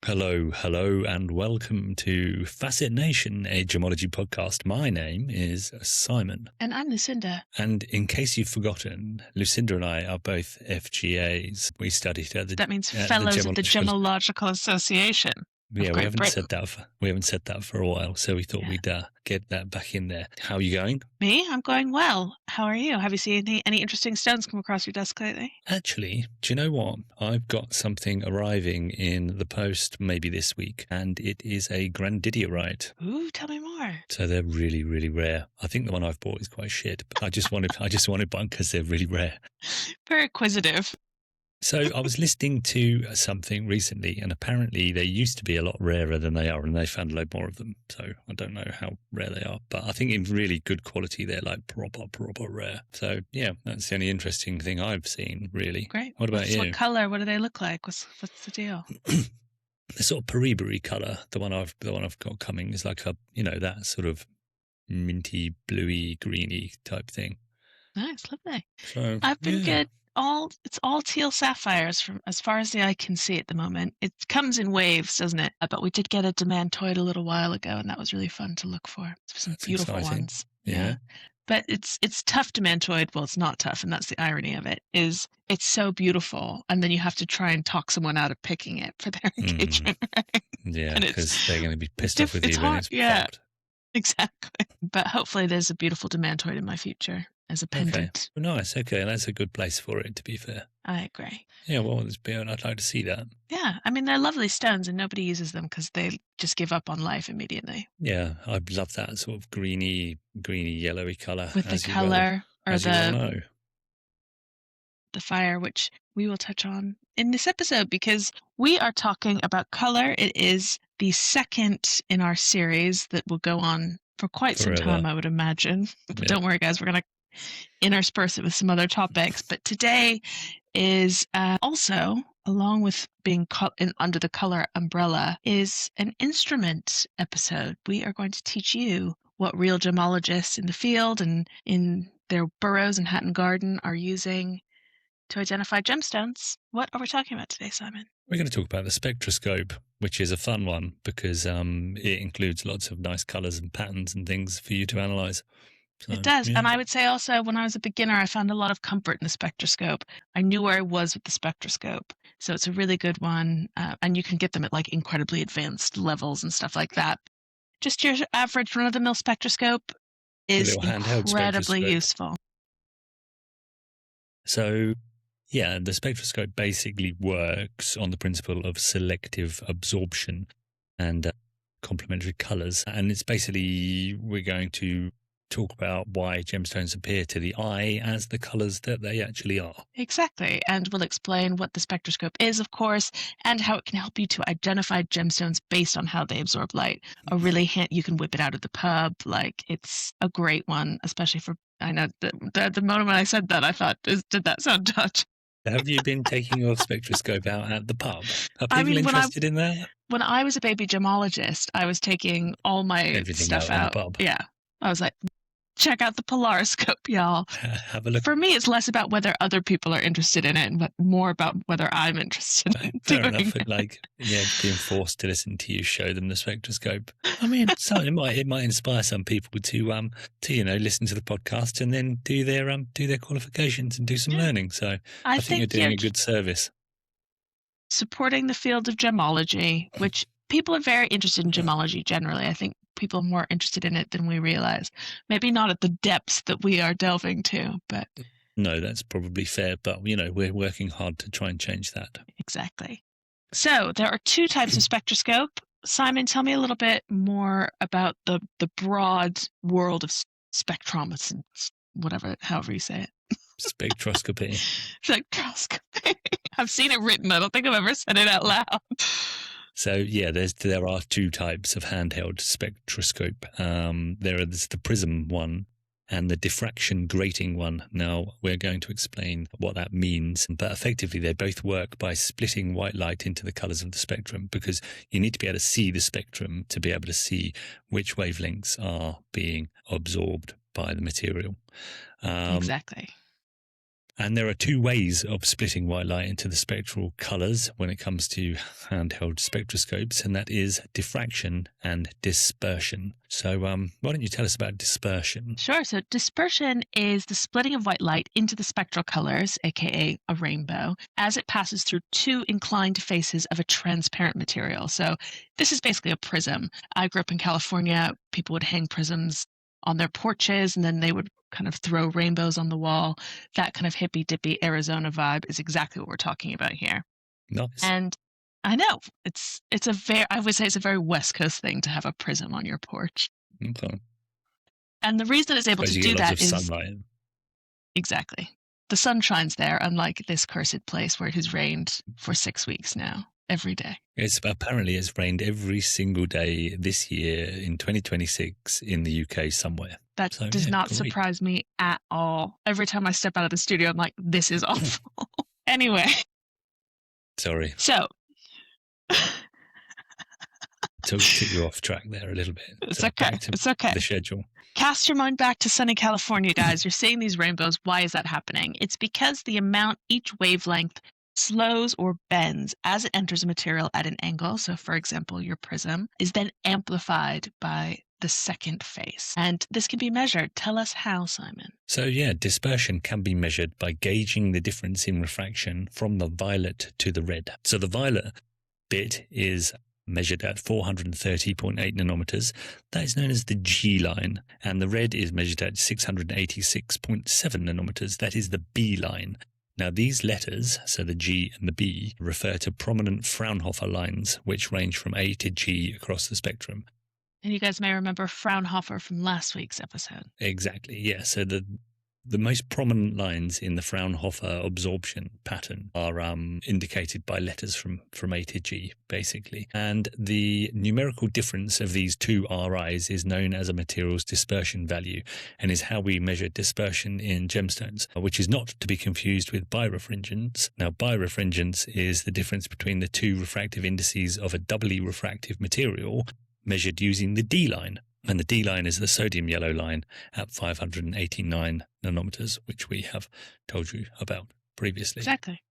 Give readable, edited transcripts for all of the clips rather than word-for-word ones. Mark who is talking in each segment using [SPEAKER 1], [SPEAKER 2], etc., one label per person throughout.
[SPEAKER 1] Hello, and welcome to Facet Nation, a Gemmology podcast. My name is Simon.
[SPEAKER 2] And I'm Lucinda.
[SPEAKER 1] And in case you've forgotten, Lucinda and I are both FGAs. We studied at the...
[SPEAKER 2] That means Fellows of the Gemmological Association.
[SPEAKER 1] Yeah, we haven't said that for a while, so we thought we'd get that back in there. How are you going?
[SPEAKER 2] Me? I'm going well. How are you? Have you seen any interesting stones come across your desk lately?
[SPEAKER 1] Actually, do you know what? I've got something arriving in the post maybe this week, and it is a Grandidierite.
[SPEAKER 2] Ooh, tell me more.
[SPEAKER 1] So they're really, really rare. I think the one I've bought is quite shit, but I just wanted one because they're really rare.
[SPEAKER 2] Very acquisitive.
[SPEAKER 1] So I was listening to something recently, and apparently they used to be a lot rarer than they are, and they found a load more of them. So I don't know how rare they are, but I think in really good quality, they're like proper rare. So yeah, that's the only interesting thing I've seen, really.
[SPEAKER 2] Great.
[SPEAKER 1] What about you?
[SPEAKER 2] What color? What do they look like? What's the deal?
[SPEAKER 1] The sort of Paribari color, the one I've got coming is like that sort of minty, bluey, greeny type thing.
[SPEAKER 2] Nice, lovely.
[SPEAKER 1] So
[SPEAKER 2] I've been good. It's all teal sapphires from as far as the eye can see at the moment. It comes in waves, doesn't it? But we did get a demantoid a little while ago, and that was really fun to look for. Some beautiful ones.
[SPEAKER 1] Yeah.
[SPEAKER 2] But it's tough demantoid. Well, it's not tough, and that's the irony of it. Is it's so beautiful, and then you have to try and talk someone out of picking it for their engagement, right?
[SPEAKER 1] Yeah, because they're going to be pissed off with you when it's popped.
[SPEAKER 2] Exactly. But hopefully there's a beautiful demantoid in my future as a pendant.
[SPEAKER 1] Okay. Nice. Okay, that's a good place for it, to be fair.
[SPEAKER 2] I agree.
[SPEAKER 1] Yeah, well, I'd like to see that.
[SPEAKER 2] Yeah, I mean, they're lovely stones and nobody uses them because they just give up on life immediately.
[SPEAKER 1] Yeah, I love that sort of greeny, yellowy colour.
[SPEAKER 2] With the colour or the fire, which we will touch on in this episode because we are talking about colour. It is the second in our series that will go on for quite some time, I would imagine. But don't worry, guys, we're going to intersperse it with some other topics. But today is also, along with being under the color umbrella, is an instrument episode. We are going to teach you what real gemmologists in the field and in their burrows in Hatton Garden are using to identify gemstones. What are we talking about today, Simon?
[SPEAKER 1] We're going to talk about the spectroscope, which is a fun one because it includes lots of nice colours and patterns and things for you to analyse. So,
[SPEAKER 2] it does. Yeah. And I would say also when I was a beginner, I found a lot of comfort in the spectroscope. I knew where I was with the spectroscope. So it's a really good one. And you can get them at like incredibly advanced levels and stuff like that. Just your average run-of-the-mill spectroscope is incredibly useful.
[SPEAKER 1] So, yeah, the spectroscope basically works on the principle of selective absorption and complementary colours. And it's basically, we're going to talk about why gemstones appear to the eye as the colours that they actually are.
[SPEAKER 2] Exactly. And we'll explain what the spectroscope is, of course, and how it can help you to identify gemstones based on how they absorb light. You can whip it out of the pub. Like, it's a great one, especially for, I know the moment I said that, I thought, did that sound Dutch?
[SPEAKER 1] Have you been taking your spectroscope out at the pub? Are people interested in that?
[SPEAKER 2] When I was a baby gemmologist, I was taking all my stuff out.
[SPEAKER 1] In the pub.
[SPEAKER 2] Yeah. I was like, check out the Polariscope, y'all.
[SPEAKER 1] Have a look.
[SPEAKER 2] For me, it's less about whether other people are interested in it, but more about whether I'm interested in
[SPEAKER 1] Fair
[SPEAKER 2] doing
[SPEAKER 1] enough.
[SPEAKER 2] it.
[SPEAKER 1] Being forced to listen to you show them the spectroscope. I mean, so it might inspire some people to listen to the podcast and then do their qualifications and do some learning. So I think you're doing a good service.
[SPEAKER 2] Supporting the field of gemmology, which people are very interested in gemmology generally. I think people are more interested in it than we realize. Maybe not at the depths that we are delving to, but...
[SPEAKER 1] No, that's probably fair, but, we're working hard to try and change that.
[SPEAKER 2] Exactly. So there are two types of spectroscope. Simon, tell me a little bit more about the broad world of spectrometry, however you say it.
[SPEAKER 1] Spectroscopy.
[SPEAKER 2] Spectroscopy. I've seen it written. I don't think I've ever said it out loud.
[SPEAKER 1] So, yeah, there are two types of handheld spectroscope. There's the prism one and the diffraction grating one. Now, we're going to explain what that means, but effectively they both work by splitting white light into the colours of the spectrum because you need to be able to see the spectrum to be able to see which wavelengths are being absorbed by the material.
[SPEAKER 2] Exactly.
[SPEAKER 1] And there are two ways of splitting white light into the spectral colors when it comes to handheld spectroscopes, and that is diffraction and dispersion. So why don't you tell us about dispersion?
[SPEAKER 2] Sure. So dispersion is the splitting of white light into the spectral colors, aka a rainbow, as it passes through two inclined faces of a transparent material. So this is basically a prism. I grew up in California. People would hang prisms on their porches, and then they would kind of throw rainbows on the wall. That kind of hippy-dippy Arizona vibe is exactly what we're talking about here.
[SPEAKER 1] Nice.
[SPEAKER 2] And I know I would say it's a very West Coast thing to have a prism on your porch.
[SPEAKER 1] Okay.
[SPEAKER 2] And the reason it's able to do that is
[SPEAKER 1] sunlight.
[SPEAKER 2] Exactly. The sun shines there, unlike this cursed place where it has rained for 6 weeks now, every day.
[SPEAKER 1] It's rained every single day this year in 2026 in the UK somewhere.
[SPEAKER 2] That does not surprise me at all. Every time I step out of the studio, I'm like, this is awful. Anyway.
[SPEAKER 1] Sorry.
[SPEAKER 2] So.
[SPEAKER 1] Took you off track there a little bit.
[SPEAKER 2] It's okay. It's okay.
[SPEAKER 1] The schedule.
[SPEAKER 2] Cast your mind back to sunny California, guys. You're seeing these rainbows. Why is that happening? It's because the amount each wavelength slows or bends as it enters a material at an angle. So, for example, your prism is then amplified by the second face. And this can be measured. Tell us how, Simon.
[SPEAKER 1] So, dispersion can be measured by gauging the difference in refraction from the violet to the red. So the violet bit is measured at 430.8 nanometers. That is known as the G line. And the red is measured at 686.7 nanometers. That is the B line. Now, these letters, so the G and the B, refer to prominent Fraunhofer lines, which range from A to G across the spectrum.
[SPEAKER 2] And you guys may remember Fraunhofer from last week's episode.
[SPEAKER 1] Exactly, yeah. So the most prominent lines in the Fraunhofer absorption pattern are indicated by letters from A to G, basically. And the numerical difference of these two RIs is known as a material's dispersion value and is how we measure dispersion in gemstones, which is not to be confused with birefringence. Now, birefringence is the difference between the two refractive indices of a doubly refractive material measured using the D line. And the D line is the sodium yellow line at 589 nanometers, which we have told you about previously.
[SPEAKER 2] Exactly.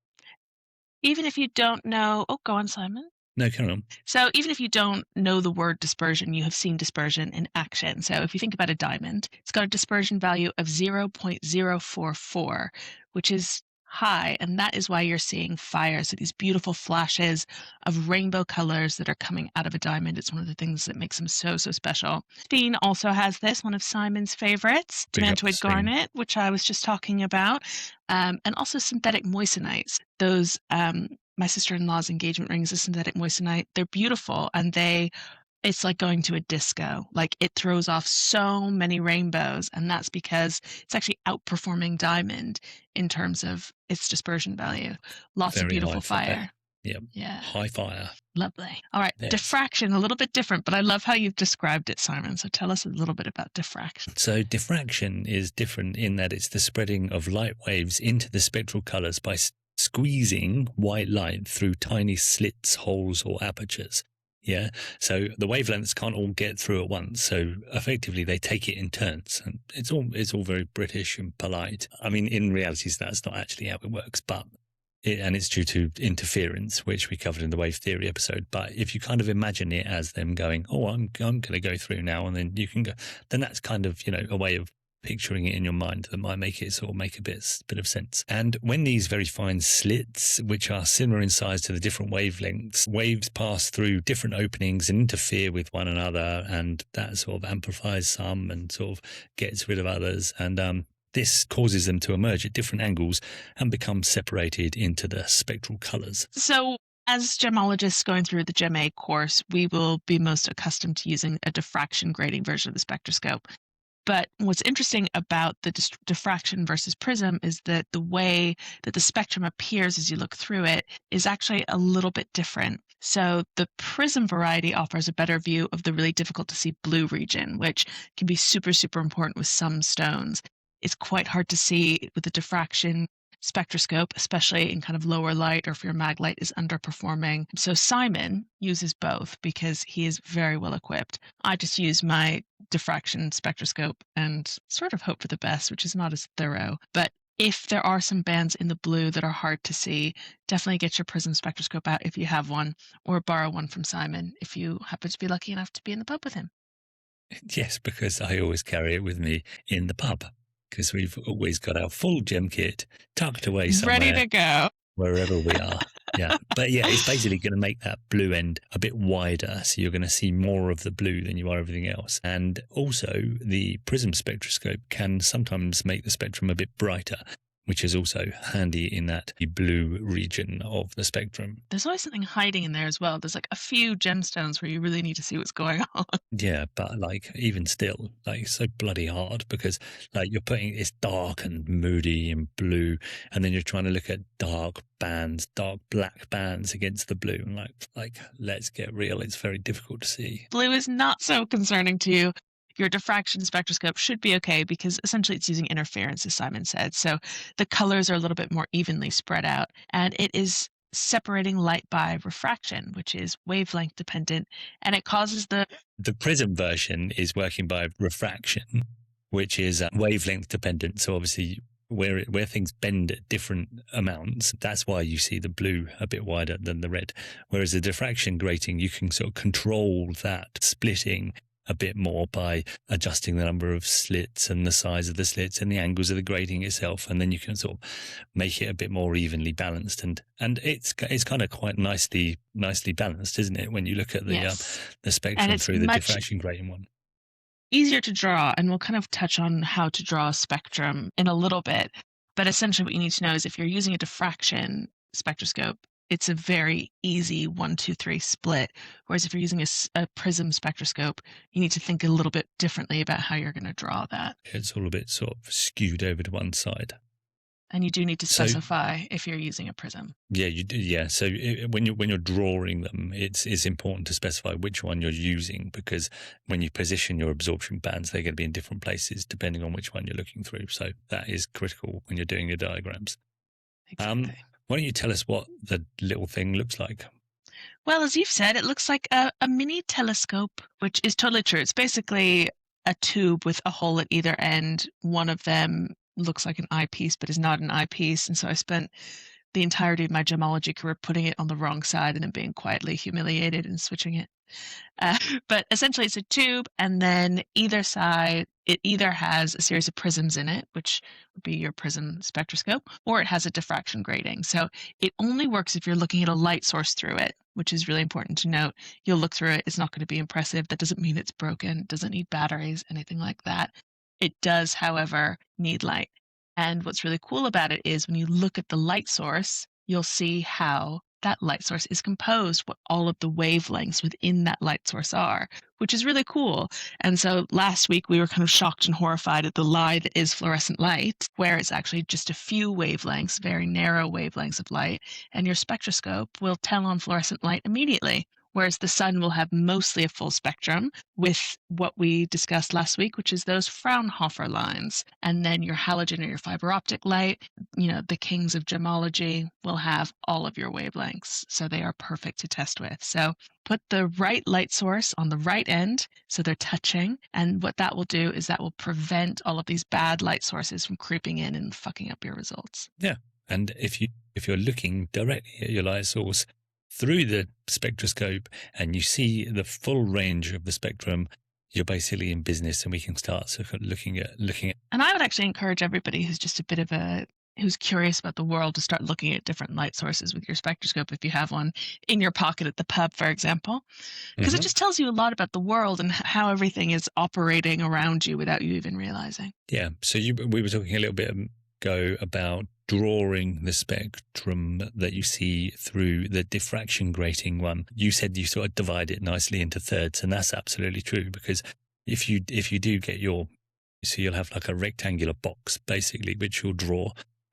[SPEAKER 2] Even if you don't know... Oh, go on, Simon.
[SPEAKER 1] No, carry on.
[SPEAKER 2] So even if you don't know the word dispersion, you have seen dispersion in action. So if you think about a diamond, it's got a dispersion value of 0.044, which is high, and that is why you're seeing fire. So these beautiful flashes of rainbow colors that are coming out of a diamond. It's one of the things that makes them so, so special. Spine also has this, one of Simon's favorites, demantoid garnet, which I was just talking about, and also synthetic moissanites. Those, my sister-in-law's engagement rings, a synthetic moissanite. They're beautiful, and it's like going to a disco. Like, it throws off so many rainbows, and that's because it's actually outperforming diamond in terms of its dispersion value. Lots of beautiful fire.
[SPEAKER 1] Yep.
[SPEAKER 2] Yeah.
[SPEAKER 1] High fire.
[SPEAKER 2] Lovely. All right. Yes. Diffraction, a little bit different, but I love how you've described it, Simon. So tell us a little bit about diffraction.
[SPEAKER 1] So diffraction is different in that it's the spreading of light waves into the spectral colors by squeezing white light through tiny slits, holes, or apertures. Yeah, so the wavelengths can't all get through at once. So effectively, they take it in turns, and it's all very British and polite. I mean, in reality, that's not actually how it works, but it's due to interference, which we covered in the wave theory episode. But if you kind of imagine it as them going, "Oh, I'm going to go through now," and then you can go, then that's kind of a way of picturing it in your mind that might make it sort of make a bit of sense. And when these very fine slits, which are similar in size to the different wavelengths, waves pass through different openings and interfere with one another, and that sort of amplifies some and sort of gets rid of others. And this causes them to emerge at different angles and become separated into the spectral colors.
[SPEAKER 2] So as gemmologists going through the Gem A course, we will be most accustomed to using a diffraction grating version of the spectroscope. But what's interesting about the diffraction versus prism is that the way that the spectrum appears as you look through it is actually a little bit different. So the prism variety offers a better view of the really difficult to see blue region, which can be super, super important with some stones. It's quite hard to see with the diffraction spectroscope, especially in kind of lower light or if your mag light is underperforming. So Simon uses both because he is very well equipped. I just use my diffraction spectroscope and sort of hope for the best, which is not as thorough. But if there are some bands in the blue that are hard to see, definitely get your prism spectroscope out if you have one, or borrow one from Simon if you happen to be lucky enough to be in the pub with him.
[SPEAKER 1] Yes, because I always carry it with me in the pub, because we've always got our full gem kit tucked away somewhere.
[SPEAKER 2] Ready to go.
[SPEAKER 1] Wherever we are. Yeah. But yeah, it's basically going to make that blue end a bit wider. So you're going to see more of the blue than you are everything else. And also the prism spectroscope can sometimes make the spectrum a bit brighter, which is also handy in that blue region of the spectrum.
[SPEAKER 2] There's always something hiding in there as well. There's like a few gemstones where you really need to see what's going on.
[SPEAKER 1] Yeah, but like even still, like it's so bloody hard because like you're putting it's dark and moody and blue, and then you're trying to look at dark bands, dark black bands against the blue, and like let's get real, it's very difficult to see.
[SPEAKER 2] Blue is not so concerning to you. Your diffraction spectroscope should be okay because essentially it's using interference, as Simon said. So the colors are a little bit more evenly spread out, and it is separating light by refraction, which is wavelength dependent, and it causes the
[SPEAKER 1] prism version is working by refraction, which is wavelength dependent. So obviously where things bend at different amounts, that's why you see the blue a bit wider than the red. Whereas the diffraction grating, you can sort of control that splitting a bit more by adjusting the number of slits and the size of the slits and the angles of the grating itself, and then you can sort of make it a bit more evenly balanced, and it's kind of quite nicely balanced, isn't it, when you look at the spectrum through the diffraction grating one.
[SPEAKER 2] Easier to draw, and we'll kind of touch on how to draw a spectrum in a little bit, but essentially what you need to know is if you're using a diffraction spectroscope, it's a very easy 1, 2, 3 split. Whereas if you're using a prism spectroscope, you need to think a little bit differently about how you're going to draw that.
[SPEAKER 1] It's all a bit sort of skewed over to one side.
[SPEAKER 2] And you do need to specify if you're using a prism.
[SPEAKER 1] Yeah, you do. Yeah, so when you're drawing them, it's important to specify which one you're using, because when you position your absorption bands, they're going to be in different places depending on which one you're looking through. So that is critical when you're doing your diagrams.
[SPEAKER 2] Exactly.
[SPEAKER 1] Why don't you tell us what the little thing looks like?
[SPEAKER 2] Well, as you've said, it looks like a mini telescope, which is totally true. It's basically a tube with a hole at either end. One of them looks like an eyepiece, but is not an eyepiece. And so I spent the entirety of my Gemmology career putting it on the wrong side and then being quietly humiliated and switching it. But essentially it's a tube, and then either side, it either has a series of prisms in it, which would be your prism spectroscope, or it has a diffraction grating. So it only works if you're looking at a light source through it, which is really important to note. You'll look through it, it's not going to be impressive. That doesn't mean it's broken, it doesn't need batteries, anything like that. It does, however, need light. And what's really cool about it is when you look at the light source, you'll see how that light source is composed, what all of the wavelengths within that light source are, which is really cool. And so last week we were kind of shocked and horrified at the lie that is fluorescent light, where it's actually just a few wavelengths, very narrow wavelengths of light, and your spectroscope will tell on fluorescent light immediately. Whereas the sun will have mostly a full spectrum with what we discussed last week, which is those Fraunhofer lines. And then your halogen or your fiber optic light, the kings of Gemmology, will have all of your wavelengths. So they are perfect to test with. So put the right light source on the right end so they're touching. And what that will do is that will prevent all of these bad light sources from creeping in and fucking up your results.
[SPEAKER 1] Yeah. And if you're looking directly at your light source through the spectroscope and you see the full range of the spectrum, you're basically in business, and we can start sort of looking at.
[SPEAKER 2] And I would actually encourage everybody who's just a bit of who's curious about the world to start looking at different light sources with your spectroscope if you have one in your pocket at the pub, for example, because it just tells you a lot about the world and how everything is operating around you without you even realizing.
[SPEAKER 1] Yeah. So we were talking a little bit ago about drawing the spectrum that you see through the diffraction grating one. You said you sort of divide it nicely into thirds, and that's absolutely true, because if you do get you'll have like a rectangular box basically which you'll draw,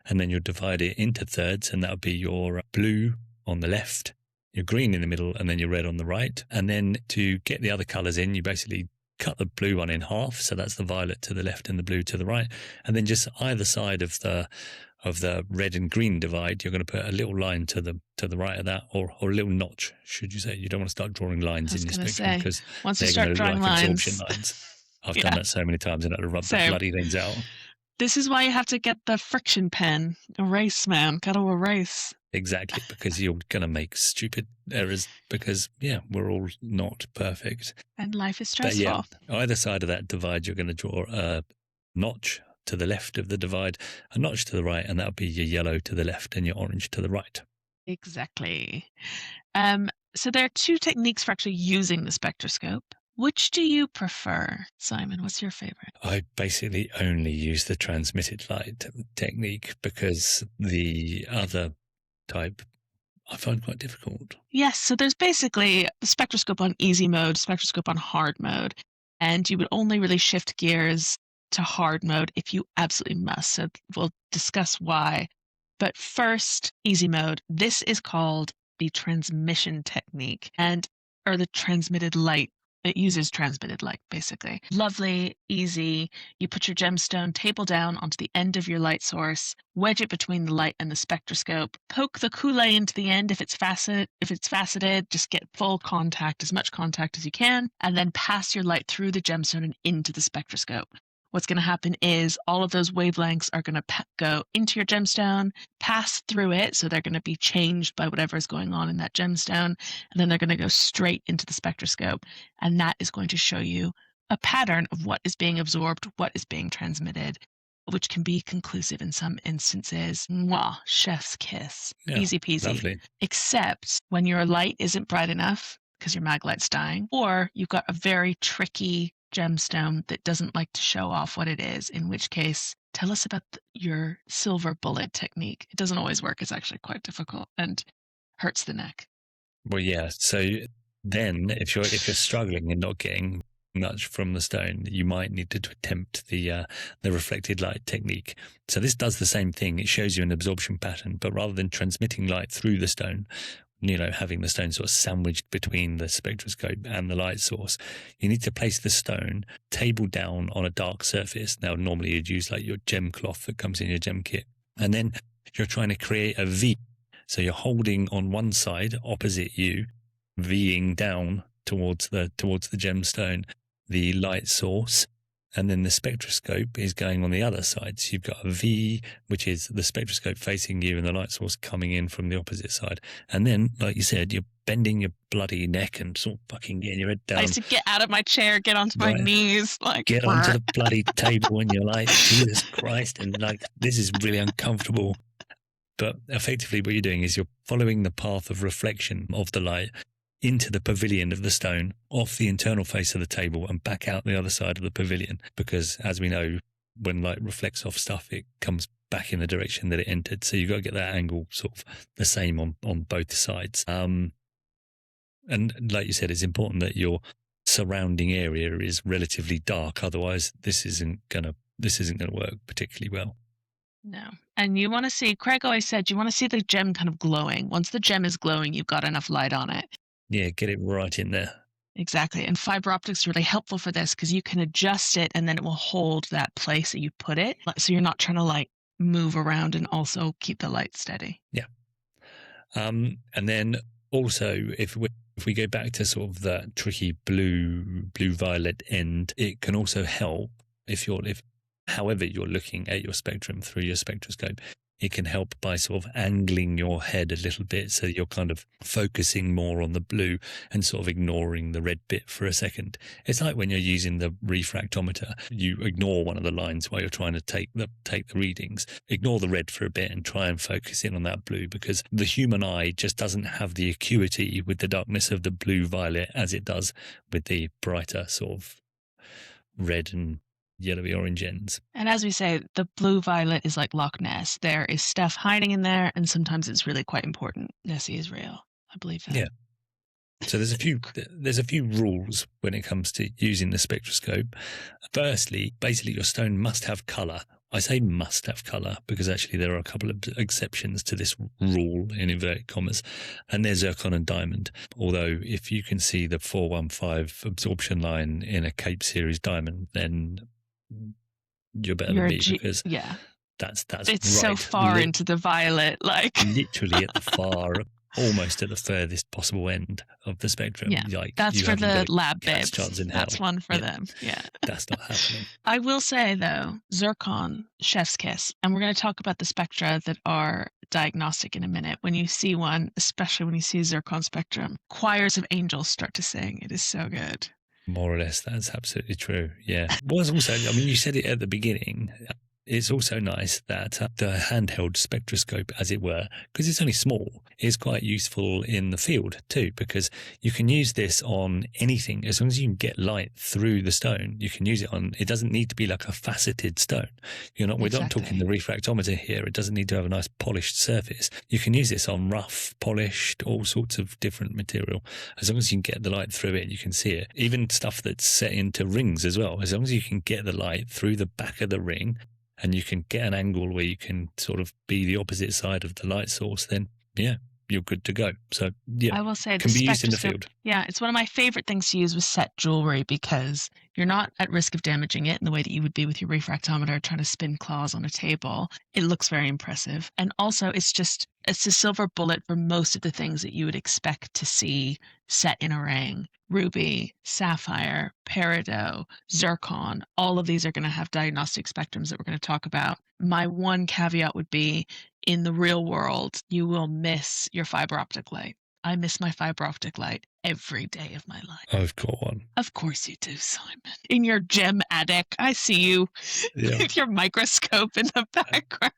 [SPEAKER 1] and then you'll divide it into thirds, and that'll be your blue on the left, your green in the middle, and then your red on the right. And then to get the other colors in, you basically cut the blue one in half, so that's the violet to the left and the blue to the right, and then just either side of the red and green divide, you're going to put a little line to the right of that, or a little notch, should you say. You don't want to start drawing lines in your spectrum, because
[SPEAKER 2] once you start drawing lines,
[SPEAKER 1] absorption lines. I've done that so many times and I had to rub the bloody things out.
[SPEAKER 2] This is why you have to get the friction pen. Erase, man. Got to erase.
[SPEAKER 1] Exactly, because you're going to make stupid errors because, we're all not perfect.
[SPEAKER 2] And life is stressful.
[SPEAKER 1] But either side of that divide, you're going to draw a notch to the left of the divide, a notch to the right, and that'll be your yellow to the left and your orange to the right.
[SPEAKER 2] Exactly. So there are two techniques for actually using the spectroscope. Which do you prefer, Simon? What's your favorite?
[SPEAKER 1] I basically only use the transmitted light technique because the other type I find quite difficult.
[SPEAKER 2] Yes, so there's basically the spectroscope on easy mode, spectroscope on hard mode, and you would only really shift gears to hard mode if you absolutely must. So we'll discuss why. But first, easy mode. This is called the transmission technique or the transmitted light. It uses transmitted light, basically. Lovely, easy. You put your gemstone table down onto the end of your light source, wedge it between the light and the spectroscope, poke the coulee into the end if it's faceted, just get full contact, as much contact as you can, and then pass your light through the gemstone and into the spectroscope. What's going to happen is all of those wavelengths are going to go into your gemstone, pass through it, so they're going to be changed by whatever is going on in that gemstone, and then they're going to go straight into the spectroscope, and that is going to show you a pattern of what is being absorbed, what is being transmitted, which can be conclusive in some instances. Mwah, chef's kiss. Easy peasy.
[SPEAKER 1] Lovely.
[SPEAKER 2] Except when your light isn't bright enough because your mag light's dying, or you've got a very tricky gemstone that doesn't like to show off what it is, in which case tell us about your silver bullet technique. It doesn't always work. It's actually quite difficult and hurts the neck.
[SPEAKER 1] Well, so then if you're struggling and not getting much from the stone, you might need to attempt the reflected light technique. So this does the same thing. It shows you an absorption pattern, but rather than transmitting light through the stone, having the stone sort of sandwiched between the spectroscope and the light source, you need to place the stone table down on a dark surface. Now, normally you'd use like your gem cloth that comes in your gem kit. And then you're trying to create a V. So you're holding on one side opposite you, V'ing down towards the gemstone, the light source, and then the spectroscope is going on the other side. So you've got a V, which is the spectroscope facing you and the light source coming in from the opposite side. And then, like you said, you're bending your bloody neck and sort of fucking getting your head down.
[SPEAKER 2] I used to get out of my chair, get onto my knees.
[SPEAKER 1] Get onto the bloody table and you're like, Jesus Christ. And this is really uncomfortable. But effectively what you're doing is you're following the path of reflection of the light into the pavilion of the stone, off the internal face of the table and back out the other side of the pavilion. Because as we know, when light reflects off stuff, it comes back in the direction that it entered. So you've got to get that angle sort of the same on both sides. And like you said, it's important that your surrounding area is relatively dark. Otherwise, this isn't gonna work particularly well.
[SPEAKER 2] No. And you want to see, Craig always said, you want to see the gem kind of glowing. Once the gem is glowing, you've got enough light on it.
[SPEAKER 1] Yeah, get it right in there.
[SPEAKER 2] Exactly. And fiber optics is really helpful for this because you can adjust it and then it will hold that place that you put it. So you're not trying to move around and also keep the light steady.
[SPEAKER 1] Yeah. And then also if we go back to sort of that tricky blue-violet end, it can also help if however you're looking at your spectrum through your spectroscope, it can help by sort of angling your head a little bit so you're kind of focusing more on the blue and sort of ignoring the red bit for a second. It's like when you're using the refractometer, you ignore one of the lines while you're trying to take the readings. Ignore the red for a bit and try and focus in on that blue, because the human eye just doesn't have the acuity with the darkness of the blue-violet as it does with the brighter sort of red and yellowy orange ends.
[SPEAKER 2] And as we say, the blue-violet is like Loch Ness. There is stuff hiding in there, and sometimes it's really quite important. Nessie is real. I believe that.
[SPEAKER 1] Yeah. So there's a few rules when it comes to using the spectroscope. Firstly, basically your stone must have colour. I say must have colour because actually there are a couple of exceptions to this rule in inverted commas, and there's zircon and diamond. Although if you can see the 415 absorption line in a Cape Series diamond, then you're better than me because that's
[SPEAKER 2] it's right, so far into the violet,
[SPEAKER 1] literally at the almost at the furthest possible end of the spectrum.
[SPEAKER 2] Yeah,
[SPEAKER 1] like,
[SPEAKER 2] that's for the lab babes. That's
[SPEAKER 1] hell.
[SPEAKER 2] one for them. Yeah.
[SPEAKER 1] That's not happening.
[SPEAKER 2] I will say, though, Zircon, chef's kiss. And we're going to talk about the spectra that are diagnostic in a minute. When you see one, especially when you see Zircon spectrum, choirs of angels start to sing. It is so good.
[SPEAKER 1] More or less, that's absolutely true. Yeah. Was also, I mean, you said it at the beginning. It's also nice that the handheld spectroscope, as it were, because it's only small, is quite useful in the field too, because you can use this on anything. As long as you can get light through the stone, you can use it on, it doesn't need to be like a faceted stone. We're not talking the refractometer here. It doesn't need to have a nice polished surface. You can use this on rough, polished, all sorts of different material. As long as you can get the light through it, you can see it. Even stuff that's set into rings as well. As long as you can get the light through the back of the ring, and you can get an angle where you can sort of be the opposite side of the light source, then you're good to go. So
[SPEAKER 2] I will say
[SPEAKER 1] can be used in the field.
[SPEAKER 2] Yeah, it's one of my favorite things to use with set jewelry because you're not at risk of damaging it in the way that you would be with your refractometer trying to spin claws on a table. It looks very impressive. And also it's a silver bullet for most of the things that you would expect to see set in a ring. Ruby, sapphire, peridot, zircon, all of these are going to have diagnostic spectrums that we're going to talk about. My one caveat would be, in the real world, you will miss your fiber optic light. I miss my fiber optic light every day of my life.
[SPEAKER 1] I've got one.
[SPEAKER 2] Of course you do, Simon. In your gem attic, I see you with your microscope in the background.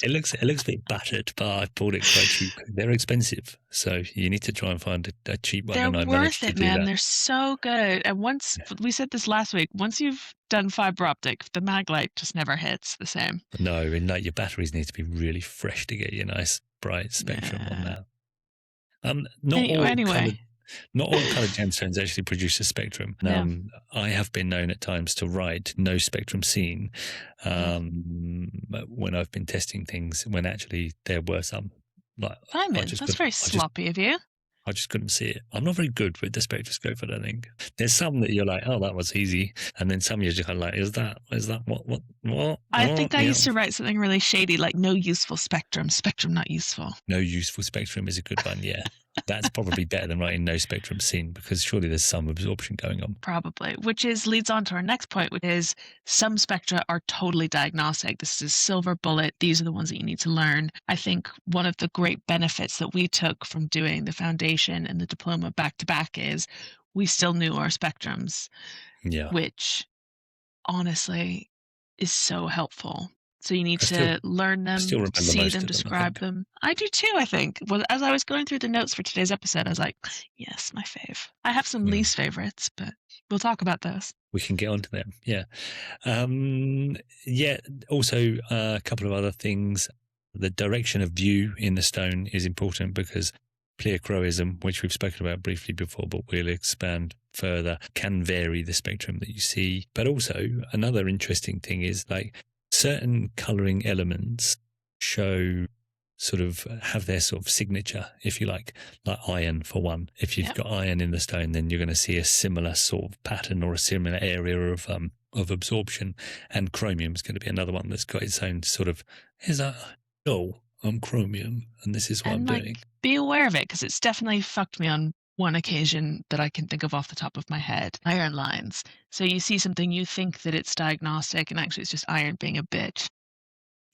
[SPEAKER 1] It looks a bit battered, but I bought it quite cheap. They're expensive, so you need to try and find a cheap one.
[SPEAKER 2] They're worth it, man. They're so good. And once we said this last week, once you've done fiber optic, the mag light just never hits the same.
[SPEAKER 1] No, and your batteries need to be really fresh to get your nice bright spectrum on that. Not all coloured gemstones actually produce a spectrum. I have been known at times to write no spectrum seen when I've been testing things, when actually there were some.
[SPEAKER 2] Simon, that's very sloppy of you.
[SPEAKER 1] I just couldn't see it. I'm not very good with the spectroscope, I don't think. There's some that you're like, oh, that was easy. And then some you're just kind of like, is that what?
[SPEAKER 2] I think I used to write something really shady, like no useful spectrum not useful.
[SPEAKER 1] No useful spectrum is a good one, yeah. That's probably better than writing no spectrum seen, because surely there's some absorption going on.
[SPEAKER 2] Probably, which leads on to our next point, which is some spectra are totally diagnostic. This is silver bullet. These are the ones that you need to learn. I think one of the great benefits that we took from doing the foundation and the diploma back to back is we still knew our spectrums, which honestly is so helpful. So you need to learn them, see them, describe them. I do too, I think. Well, as I was going through the notes for today's episode, I was like, yes, my fave. I have some least favorites, but we'll talk about those.
[SPEAKER 1] We can get onto them, yeah. Also a couple of other things. The direction of view in the stone is important because pleochroism, which we've spoken about briefly before, but we'll expand further, can vary the spectrum that you see. But also another interesting thing is certain colouring elements have their sort of signature, if you like iron for one. If you've got iron in the stone, then you're going to see a similar sort of pattern or a similar area of absorption. And chromium is going to be another one that's got its own sort of, I'm chromium and this is what I'm doing.
[SPEAKER 2] Be aware of it, because it's definitely fucked me on one occasion that I can think of off the top of my head. Iron lines. So you see something, you think that it's diagnostic, and actually it's just iron being a bitch.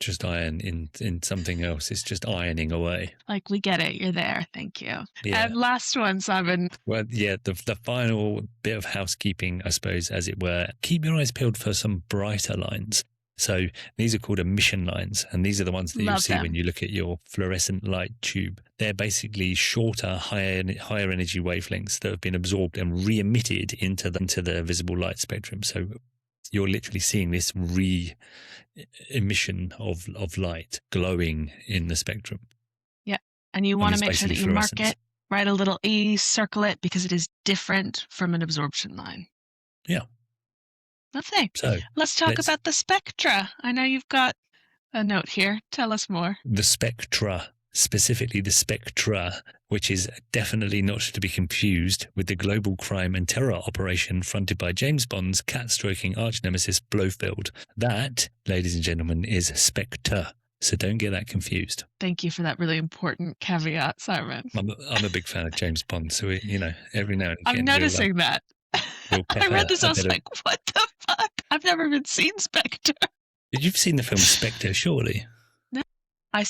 [SPEAKER 1] Just iron in something else. It's just ironing away.
[SPEAKER 2] We get it. You're there. Thank you. Yeah. And last one, Simon.
[SPEAKER 1] Well, the final bit of housekeeping, I suppose, as it were. Keep your eyes peeled for some brighter lines. So these are called emission lines, and these are the ones that you see when you look at your fluorescent light tube. They're basically shorter, higher energy wavelengths that have been absorbed and re-emitted into the visible light spectrum. So you're literally seeing this re-emission of light glowing in the spectrum. Yeah,
[SPEAKER 2] and you want to make sure that you mark it, write a little E, circle it, because it is different from an absorption line.
[SPEAKER 1] Yeah.
[SPEAKER 2] Lovely. So let's talk about the spectra. I know you've got a note here. Tell us more.
[SPEAKER 1] The spectra, specifically the spectra, which is definitely not to be confused with the global crime and terror operation fronted by James Bond's cat-stroking arch-nemesis Blofeld. That, ladies and gentlemen, is Spectre. So don't get that confused.
[SPEAKER 2] Thank you for that really important caveat, Simon.
[SPEAKER 1] I'm a big fan of James Bond, so every now and again
[SPEAKER 2] I'm noticing that. I read this, I was like, what the fuck? I've never even seen Spectre.
[SPEAKER 1] You've seen the film Spectre, surely?
[SPEAKER 2] No. I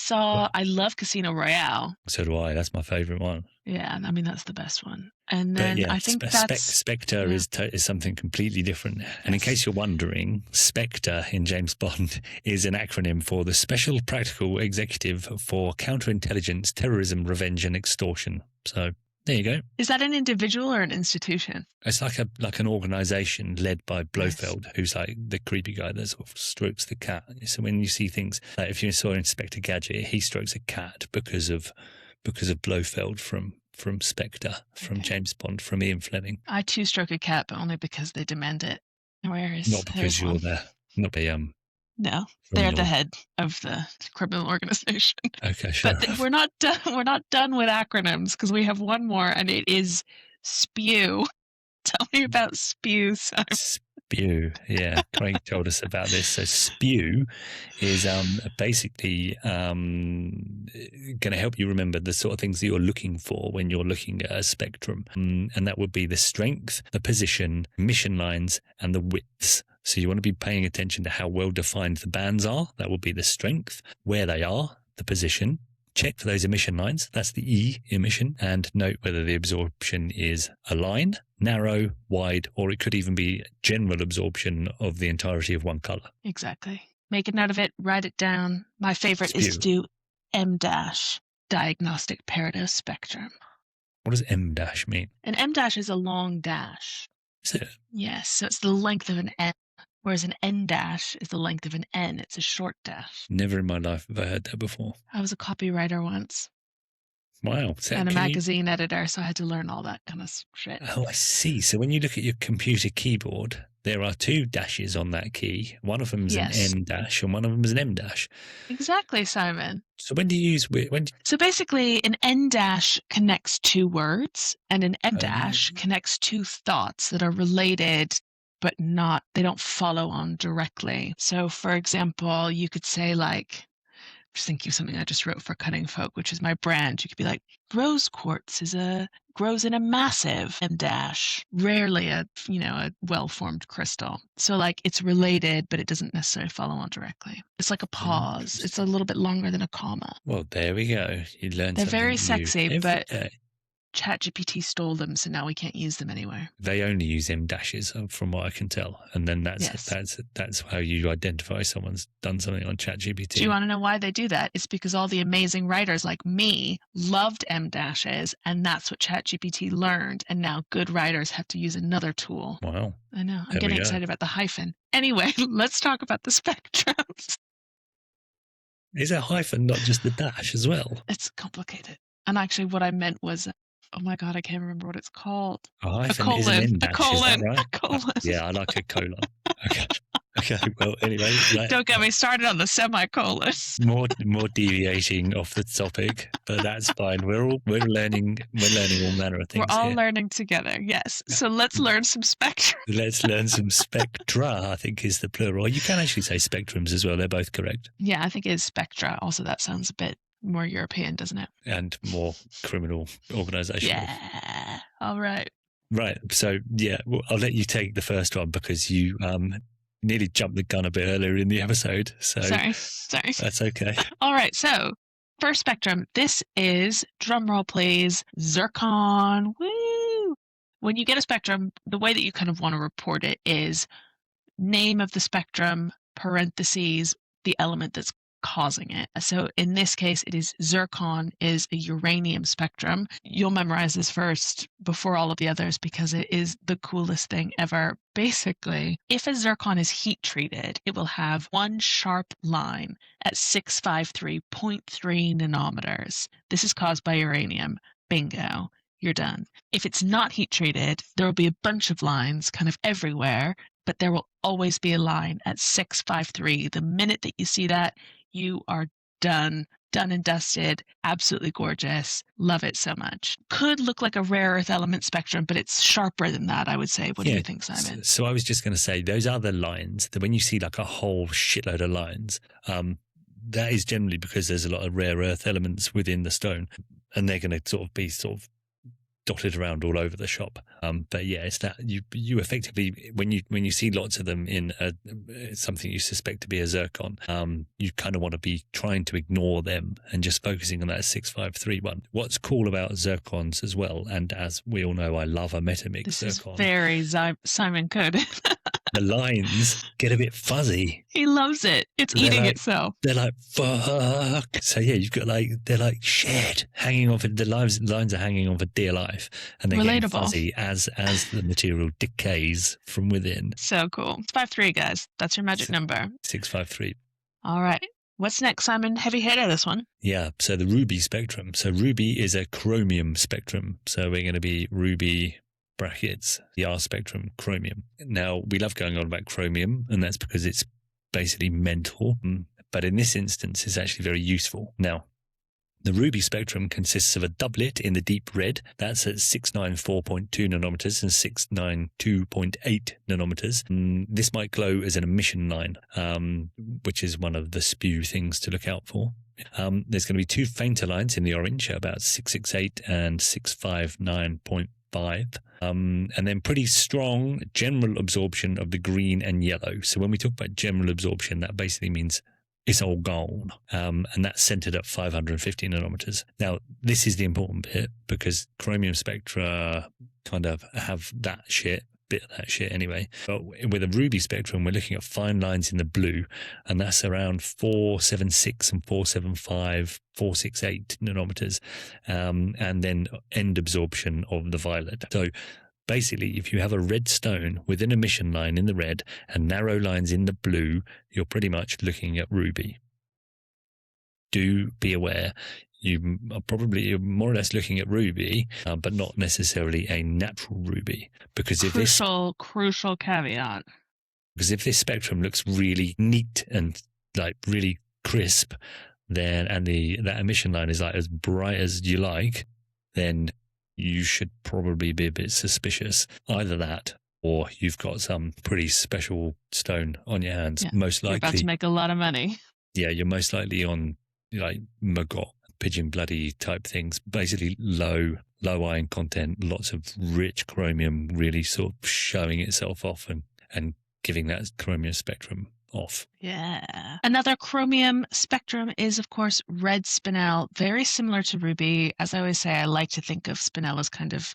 [SPEAKER 2] love Casino Royale.
[SPEAKER 1] So do I. That's my favourite one.
[SPEAKER 2] Yeah, I mean, that's the best one. And then I think
[SPEAKER 1] Spectre is something completely different. Yes. And in case you're wondering, Spectre in James Bond is an acronym for the Special Practical Executive for Counterintelligence, Terrorism, Revenge and Extortion. So there you go.
[SPEAKER 2] Is that an individual or an institution?
[SPEAKER 1] It's like an organisation led by Blofeld, who's like the creepy guy that sort of strokes the cat. So when you see things, like if you saw Inspector Gadget, he strokes a cat because of Blofeld from Spectre, from James Bond, from Ian Fleming.
[SPEAKER 2] I too stroke a cat, but only because they demand it.
[SPEAKER 1] Not because you're there. Not be
[SPEAKER 2] No, they're the head of the criminal organization.
[SPEAKER 1] Okay, sure.
[SPEAKER 2] But we're not done. We're not done with acronyms because we have one more, and it is SPEW. Tell me about SPEW, Simon.
[SPEAKER 1] SPEW, yeah. Craig told us about this. So SPEW is basically going to help you remember the sort of things that you're looking for when you're looking at a spectrum, and that would be the strength, the position, emission lines, and the widths. So you want to be paying attention to how well defined the bands are. That will be the strength, where they are, the position. Check for those emission lines. That's the E emission. And note whether the absorption is a line, narrow, wide, or it could even be general absorption of the entirety of one color.
[SPEAKER 2] Exactly. Make a note of it. Write it down. My favorite is to do M-, Diagnostic Peridot Spectrum.
[SPEAKER 1] What does M- mean?
[SPEAKER 2] An M- is a long dash.
[SPEAKER 1] Is it?
[SPEAKER 2] Yes. So it's the length of an M. Whereas an N- is the length of an N. It's a short dash.
[SPEAKER 1] Never in my life have I heard that before.
[SPEAKER 2] I was a copywriter once.
[SPEAKER 1] Wow.
[SPEAKER 2] And a magazine editor, so I had to learn all that kind of shit.
[SPEAKER 1] Oh, I see. So when you look at your computer keyboard, there are two dashes on that key. One of them is an N- and one of them is an M-.
[SPEAKER 2] Exactly, Simon.
[SPEAKER 1] So when do you use...
[SPEAKER 2] So basically, an N- connects two words, and an M- connects two thoughts that are related but they don't follow on directly. So, for example, you could say like, just thinking of something I just wrote for Cutting Folk, which is my brand. You could be like, rose quartz grows in a massive M-, rarely a well-formed crystal. So like it's related, but it doesn't necessarily follow on directly. It's like a pause. It's a little bit longer than a comma.
[SPEAKER 1] Well, there we go. You learned
[SPEAKER 2] They're
[SPEAKER 1] something
[SPEAKER 2] very sexy, but
[SPEAKER 1] day.
[SPEAKER 2] ChatGPT stole them, so now we can't use them anywhere.
[SPEAKER 1] They only use M-, from what I can tell, and then that's how you identify someone's done something on ChatGPT.
[SPEAKER 2] Do you want to know why they do that? It's because all the amazing writers like me loved M-, and that's what ChatGPT learned, and now good writers have to use another tool.
[SPEAKER 1] Wow.
[SPEAKER 2] I know. I'm getting excited about the hyphen. Anyway, let's talk about the spectrums.
[SPEAKER 1] Is a hyphen not just the dash as well?
[SPEAKER 2] It's complicated. And actually what I meant was... Oh my God, I can't remember what it's called.
[SPEAKER 1] A hyphen is an M-,
[SPEAKER 2] a colon,
[SPEAKER 1] is that right?
[SPEAKER 2] A colon.
[SPEAKER 1] Yeah, I like a colon. Okay, well, anyway.
[SPEAKER 2] Don't get me started on the semicolon.
[SPEAKER 1] More deviating off the topic, but that's fine. We're learning all manner of things.
[SPEAKER 2] We're all
[SPEAKER 1] here.
[SPEAKER 2] learning together, yes. So let's learn some spectra.
[SPEAKER 1] Let's learn some spectra, I think is the plural. You can actually say spectrums as well. They're both correct.
[SPEAKER 2] Yeah, I think it is spectra. Also, that sounds a bit more European, doesn't it?
[SPEAKER 1] And more criminal organisation.
[SPEAKER 2] Yeah. All right.
[SPEAKER 1] Right. So, yeah, well, I'll let you take the first one because you nearly jumped the gun a bit earlier in the episode. So
[SPEAKER 2] Sorry.
[SPEAKER 1] That's okay.
[SPEAKER 2] All right. So, first spectrum. This is, drumroll please, Zircon. Woo! When you get a spectrum, the way that you kind of want to report it is name of the spectrum, parentheses, the element that's causing it. So in this case, it is Zircon is a uranium spectrum. You'll memorize this first before all of the others because it is the coolest thing ever. Basically, if a zircon is heat treated, it will have one sharp line at 653.3 nanometers. This is caused by uranium. Bingo. You're done. If it's not heat treated, there will be a bunch of lines kind of everywhere, but there will always be a line at 653. The minute that you see that, you are done and dusted, absolutely gorgeous. Love it so much. Could look like a rare earth element spectrum, but it's sharper than that, I would say. What do you think, Simon?
[SPEAKER 1] So I was just going to say, those other lines, that when you see like a whole shitload of lines, that is generally because there's a lot of rare earth elements within the stone, and they're going to be dotted around all over the shop. But yeah, it's that you effectively, when you see lots of them in something you suspect to be a zircon, you kind of want to be trying to ignore them and just focusing on that 653 one. What's cool about zircons as well, and as we all know, I love a metamix zircon.
[SPEAKER 2] This is very Simon coded.
[SPEAKER 1] The lines get a bit fuzzy.
[SPEAKER 2] He loves it. It's eating itself.
[SPEAKER 1] They're like, fuck. So yeah, you've got they're like shit hanging on for the lines are hanging on for dear life, and they're getting fuzzy as the material decays from within.
[SPEAKER 2] So cool. 653, guys. That's your magic number.
[SPEAKER 1] 653.
[SPEAKER 2] All right. What's next, Simon? Heavy hitter, this one.
[SPEAKER 1] Yeah. So the ruby spectrum. So ruby is a chromium spectrum. So we're going to be ruby brackets, the R spectrum, chromium. Now, we love going on about chromium, and that's because it's basically mental. But in this instance, it's actually very useful. Now, the ruby spectrum consists of a doublet in the deep red. That's at 694.2 nanometers and 692.8 nanometers. This might glow as an emission line, which is one of the spew things to look out for. There's going to be two fainter lines in the orange, about 668 and 659.5. And then pretty strong general absorption of the green and yellow. So when we talk about general absorption, that basically means it's all gone. And that's centered at 550 nanometers. Now, this is the important bit because chromium spectra kind of have that bit of that shit anyway. But with a ruby spectrum, we're looking at fine lines in the blue, and that's around 476 and 475, 468 nanometers, and then end absorption of the violet. So basically, if you have a red stone with an emission line in the red and narrow lines in the blue, you're pretty much looking at ruby. Do be aware. You are probably more or less looking at ruby, but not necessarily a natural ruby. Because if
[SPEAKER 2] crucial caveat.
[SPEAKER 1] Because if this spectrum looks really neat and like really crisp, then that emission line is like as bright as you like, then you should probably be a bit suspicious. Either that, or you've got some pretty special stone on your hands. Yeah, most likely,
[SPEAKER 2] you're about to make a lot of money.
[SPEAKER 1] Yeah, you're most likely on like maggot, pigeon bloody type things, basically low iron content, lots of rich chromium really sort of showing itself off and giving that chromium spectrum off.
[SPEAKER 2] Yeah. Another chromium spectrum is, of course, red spinel, very similar to ruby. As I always say, I like to think of spinel as kind of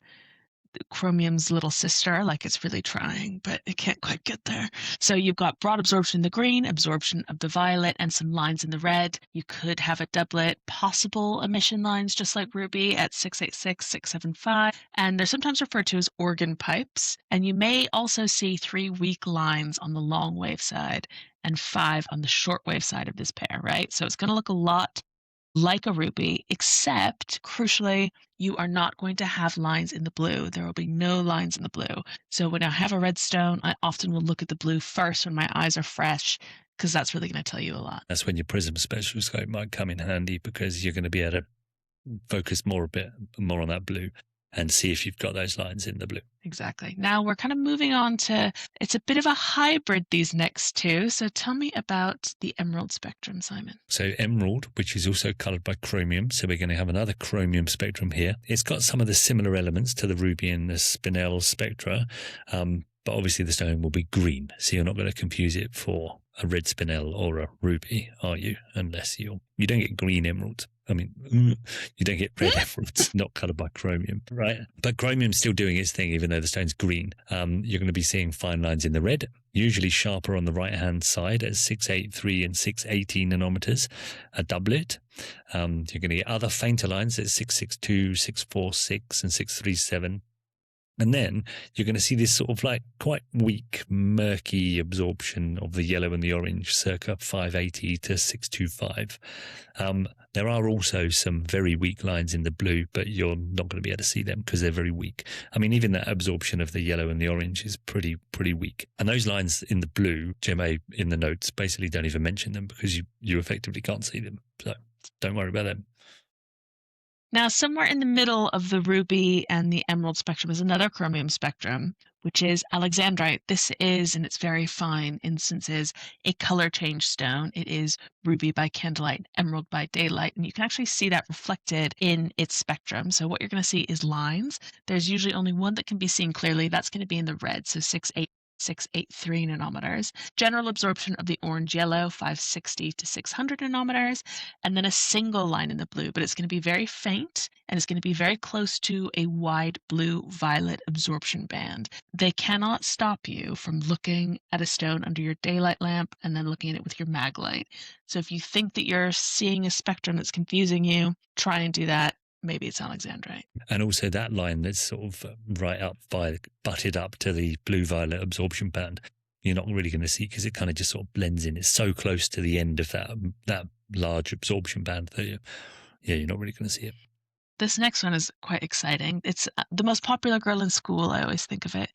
[SPEAKER 2] chromium's little sister, like it's really trying, but it can't quite get there. So you've got broad absorption in the green, absorption of the violet, and some lines in the red. You could have a doublet, possible emission lines, just like ruby at 686, 675, and they're sometimes referred to as organ pipes. And you may also see 3 weak lines on the long wave side and 5 on the short wave side of this pair, right? So it's going to look a lot like a ruby, except, crucially, you are not going to have lines in the blue. There will be no lines in the blue. So when I have a red stone, I often will look at the blue first when my eyes are fresh, because that's really going to tell you a lot.
[SPEAKER 1] That's when your prism spectroscope might come in handy, because you're going to be able to focus a bit more on that blue and see if you've got those lines in the blue.
[SPEAKER 2] Exactly. Now we're kind of moving on to, it's a bit of a hybrid, these next two. So tell me about the emerald spectrum, Simon.
[SPEAKER 1] So emerald, which is also colored by chromium. So we're going to have another chromium spectrum here. It's got some of the similar elements to the ruby and the spinel spectra, but obviously the stone will be green. So you're not going to confuse it for a red spinel or a ruby, are you? Unless you don't get green emeralds. I mean, you don't get red emeralds, not coloured by chromium, right? But chromium's still doing its thing, even though the stone's green. You're going to be seeing fine lines in the red, usually sharper on the right-hand side at 683 and 680 nanometers, a doublet. You're going to get other fainter lines at 662, 646, and 637. And then you're going to see this sort of like quite weak, murky absorption of the yellow and the orange, circa 580 to 625. There are also some very weak lines in the blue, but you're not going to be able to see them because they're very weak. I mean, even that absorption of the yellow and the orange is pretty weak. And those lines in the blue, Gemma in the notes basically don't even mention them because you effectively can't see them. So don't worry about them.
[SPEAKER 2] Now, somewhere in the middle of the ruby and the emerald spectrum is another chromium spectrum, which is Alexandrite. This is, in its very fine instances, a color change stone. It is ruby by candlelight, emerald by daylight, and you can actually see that reflected in its spectrum. So what you're going to see is lines. There's usually only one that can be seen clearly. That's going to be in the red, so 683 nanometers. General absorption of the orange-yellow, 560 to 600 nanometers, and then a single line in the blue, but it's going to be very faint, and it's going to be very close to a wide blue-violet absorption band. They cannot stop you from looking at a stone under your daylight lamp and then looking at it with your mag light. So if you think that you're seeing a spectrum that's confusing you, try and do that. Maybe it's Alexandrite.
[SPEAKER 1] And also that line that's sort of right up butted up to the blue-violet absorption band, you're not really going to see because it kind of just sort of blends in. It's so close to the end of that large absorption band that you're not really going to see it.
[SPEAKER 2] This next one is quite exciting. It's the most popular girl in school, I always think of it.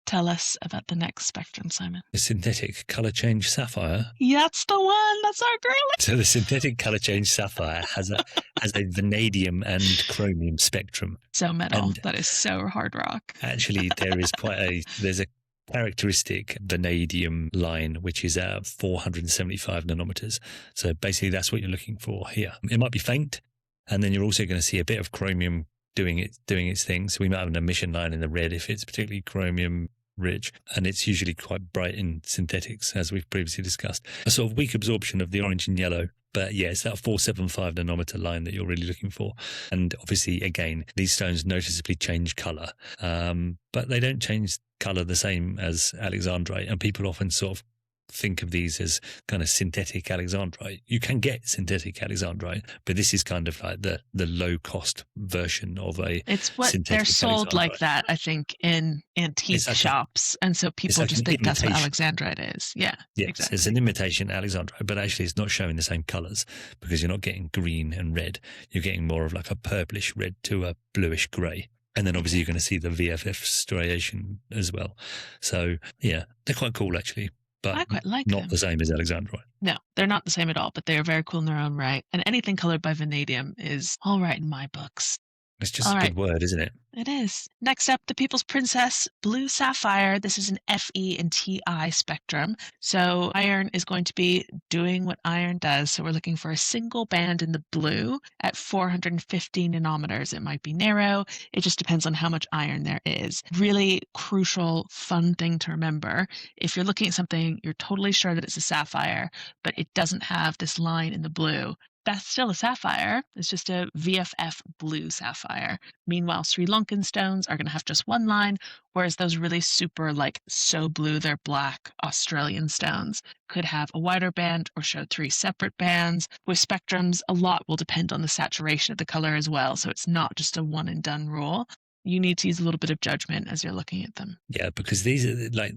[SPEAKER 2] Tell us about the next spectrum, Simon.
[SPEAKER 1] The synthetic color change sapphire.
[SPEAKER 2] Yeah, that's the one. That's our girl.
[SPEAKER 1] So the synthetic color change sapphire has a vanadium and chromium spectrum.
[SPEAKER 2] So metal. That is so hard rock.
[SPEAKER 1] Actually, there's a characteristic vanadium line, which is at 475 nanometers. So basically that's what you're looking for here. It might be faint, and then you're also going to see a bit of chromium doing its thing. So we might have an emission line in the red if it's particularly chromium rich, and it's usually quite bright in synthetics, as we've previously discussed. A sort of weak absorption of the orange and yellow, but yeah, it's that 475 nanometer line that you're really looking for. And obviously, again, these stones noticeably change color, but they don't change color the same as Alexandrite, and people often sort of think of these as kind of synthetic Alexandrite. You can get synthetic Alexandrite, but this is kind of like the low cost version of a
[SPEAKER 2] It's what they're sold like that, I think, in antique shops. And so people just think that's what Alexandrite is. Yeah.
[SPEAKER 1] Yes,
[SPEAKER 2] exactly.
[SPEAKER 1] It's an imitation Alexandrite, but actually it's not showing the same colors because you're not getting green and red. You're getting more of like a purplish red to a bluish gray. And then obviously you're going to see the VFF striation as well. So yeah, they're quite cool actually. But
[SPEAKER 2] I quite like
[SPEAKER 1] not
[SPEAKER 2] them.
[SPEAKER 1] the same as Alexandrite.
[SPEAKER 2] No, they're not the same at all, but they are very cool in their own right. And anything colored by vanadium is all right in my books.
[SPEAKER 1] It's just a good word, isn't it?
[SPEAKER 2] It is. Next up, the People's Princess, Blue Sapphire. This is an Fe and Ti spectrum. So iron is going to be doing what iron does. So we're looking for a single band in the blue at 450 nanometers. It might be narrow. It just depends on how much iron there is. Really crucial, fun thing to remember. If you're looking at something, you're totally sure that it's a sapphire, but it doesn't have this line in the blue. That's still a sapphire. It's just a VFF blue sapphire. Meanwhile, Sri Lankan stones are going to have just one line, whereas those really super, like, so blue they're black Australian stones could have a wider band or show 3 separate bands. With spectrums, a lot will depend on the saturation of the color as well, so it's not just a one and done rule. You need to use a little bit of judgment as you're looking at them.
[SPEAKER 1] Yeah, because these are like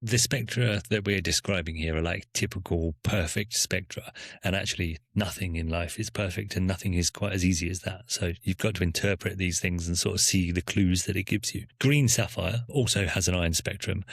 [SPEAKER 1] the spectra that we're describing here are like typical perfect spectra, and actually nothing in life is perfect and nothing is quite as easy as that. So you've got to interpret these things and sort of see the clues that it gives you. Green sapphire also has an iron spectrum,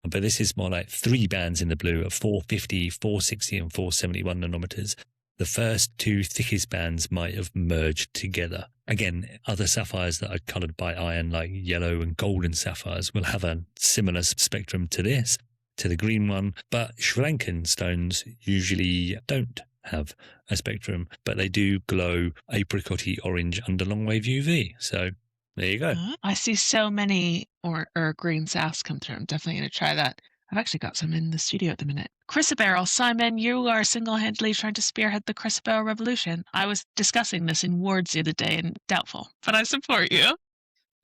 [SPEAKER 1] but this is more like 3 bands in the blue of 450, 460 and 471 nanometers. The first 2 thickest bands might have merged together. Again, other sapphires that are coloured by iron, like yellow and golden sapphires, will have a similar spectrum to this, to the green one. But Sri Lankan stones usually don't have a spectrum, but they do glow apricot-y orange under long-wave UV. So there you go.
[SPEAKER 2] I see so many or green sass come through. I'm definitely going to try that. I've actually got some in the studio at the minute. Chrysoberyl, Simon, you are single-handedly trying to spearhead the chrysoberyl revolution. I was discussing this in wards the other day and doubtful, but I support you.